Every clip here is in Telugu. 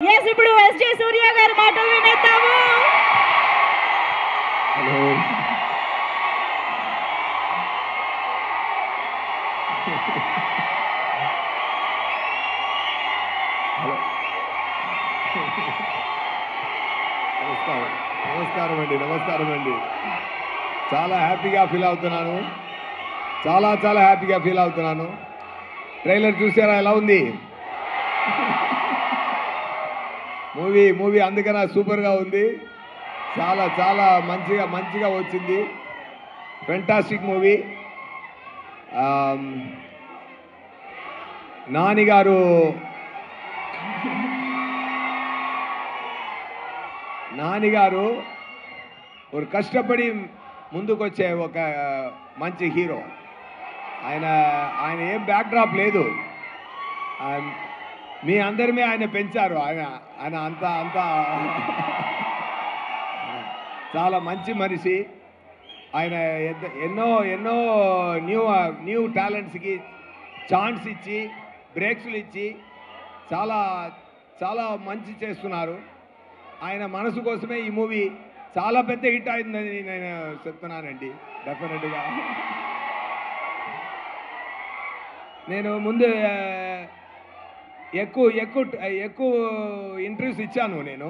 ఇప్పుడు ఎస్జే సూర్య గారి మాటలు వినేద్దాము. హలో నమస్కారం అండి. చాలా హ్యాపీగా ఫీల్ అవుతున్నాను. చాలా హ్యాపీగా ఫీల్ అవుతున్నాను. ట్రైలర్ చూసారా ఎలా ఉంది? మూవీ అందుకనే సూపర్గా ఉంది. చాలా మంచిగా వచ్చింది. Fantastic movie. నానిగారు ఒక కష్టపడి ముందుకొచ్చే ఒక మంచి హీరో. ఆయన ఏం బ్యాక్డ్రాప్ లేదు. మీ అందరిమే ఆయన పెంచారు. ఆయన అంతా చాలా మంచి మనిషి. ఆయన ఎన్నో న్యూ టాలెంట్స్కి ఛాన్స్ ఇచ్చి బ్రేక్స్లు ఇచ్చి చాలా మంచి చేస్తున్నారు. ఆయన మనసు కోసమే ఈ మూవీ చాలా పెద్ద హిట్ అయిందని నేను చెప్తున్నానండి. డెఫినెట్గా నేను ముందు ఎక్కువ ఇంటర్వ్యూస్ ఇచ్చాను. నేను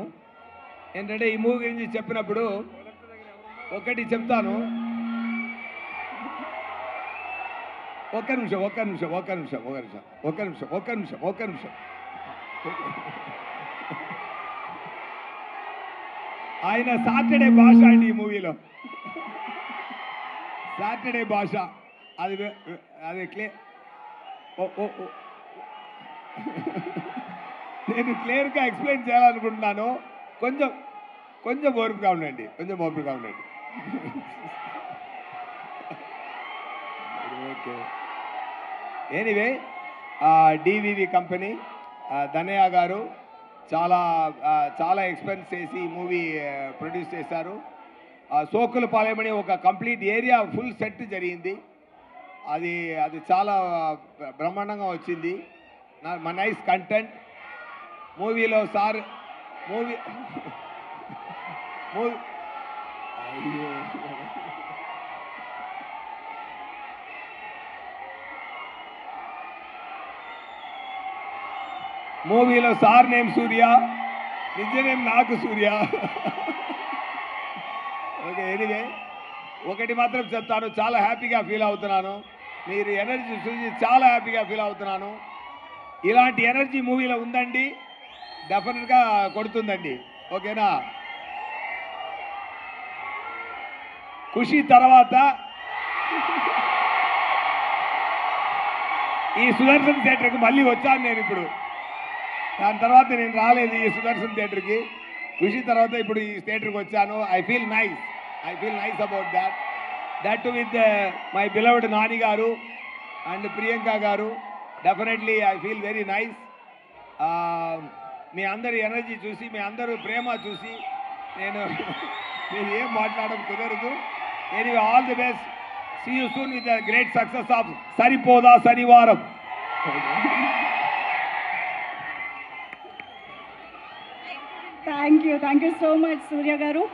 ఏంటంటే ఈ మూవీ గురించి చెప్పినప్పుడు ఒకటి చెప్తాను. ఒక్క నిమిషం. ఆయన సాటర్డే భాష అండి. ఈ మూవీలో సాటర్డే భాష అది నేను క్లియర్గా ఎక్స్ప్లెయిన్ చేయాలనుకుంటున్నాను. కొంచెం ఓపికగా ఉండండి. Okay. Anyway DVV company Danayya గారు చాలా ఎక్స్పెన్స్ చేసి ఈ మూవీ ప్రొడ్యూస్ చేశారు. సోకులపాలెమని ఒక కంప్లీట్ ఏరియా ఫుల్ సెట్ జరిగింది. అది చాలా బ్రహ్మాండంగా వచ్చింది. నైస్ కంటెంట్ మూవీలో. మూవీలో సార్ నేమ్ సూర్య, నిజ నేమ్ నాకు సూర్య. ఓకే. ఎనీవే ఒకటి మాత్రం చెప్తాను, చాలా హ్యాపీగా ఫీల్ అవుతున్నాను. మీరు ఎనర్జీ చూసి చాలా హ్యాపీగా ఫీల్ అవుతున్నాను. ఇలాంటి ఎనర్జీ మూవీలో ఉందండి, డెఫినెట్గా కొడుతుందండి. ఓకేనా? ఖుషి తర్వాత ఈ సుదర్శన్ థియేటర్కి మళ్ళీ వచ్చాను నేను. ఇప్పుడు దాని తర్వాత నేను రాలేదు ఈ సుదర్శన్ థియేటర్కి. ఖుషి తర్వాత ఇప్పుడు ఈ థియేటర్కి వచ్చాను. I feel nice about that with my beloved Nani garu and Priyanka garu. Definitely I feel very nice. మీ అందరి ఎనర్జీ చూసి, మీ అందరూ ప్రేమ చూసి నేను మీరు ఏం మాట్లాడడం కుదరదు. Anyway all the best. See you soon with the great success of Saripodhaa Sanivaaram. Thank you so much Surya గారు.